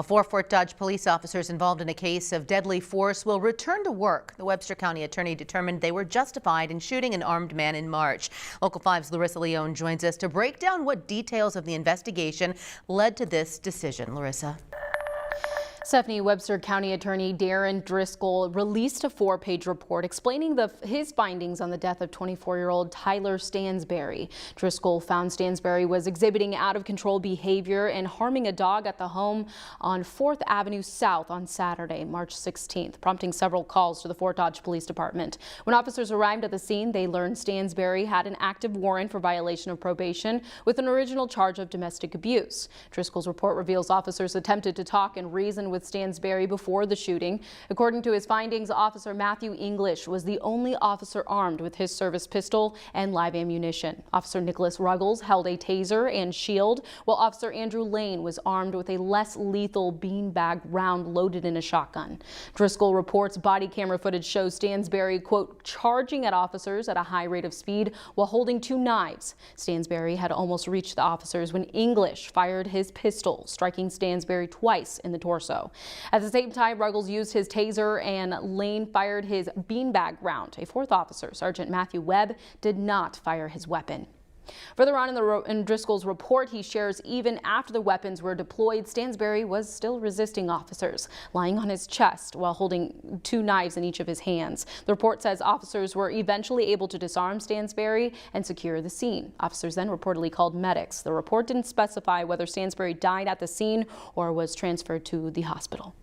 4 Fort Dodge police officers involved in a case of deadly force will return to work. The Webster County Attorney determined they were justified in shooting an armed man in March. Local 5's Larissa Leone joins us to break down what details of the investigation led to this decision. Larissa. Stephanie, Webster County Attorney Darren Driscoll released a 4-page report explaining his findings on the death of 24-year-old Tyler Stansberry. Driscoll found Stansberry was exhibiting out-of-control behavior and harming a dog at the home on 4th Avenue South on Saturday, March 16th, prompting several calls to the Fort Dodge Police Department. When officers arrived at the scene, they learned Stansberry had an active warrant for violation of probation with an original charge of domestic abuse. Driscoll's report reveals officers attempted to talk and reason with Stansberry before the shooting. According to his findings, Officer Matthew English was the only officer armed with his service pistol and live ammunition. Officer Nicholas Ruggles held a taser and shield, while Officer Andrew Lane was armed with a less lethal beanbag round loaded in a shotgun. Driscoll reports body camera footage shows Stansberry, quote, charging at officers at a high rate of speed while holding 2 knives. Stansberry had almost reached the officers when English fired his pistol, striking Stansberry twice in the torso. At the same time, Ruggles used his taser and Lane fired his beanbag round. A 4th officer, Sergeant Matthew Webb, did not fire his weapon. Further on in Driscoll's report, he shares even after the weapons were deployed, Stansberry was still resisting officers, lying on his chest while holding 2 knives in each of his hands. The report says officers were eventually able to disarm Stansberry and secure the scene. Officers then reportedly called medics. The report didn't specify whether Stansberry died at the scene or was transferred to the hospital.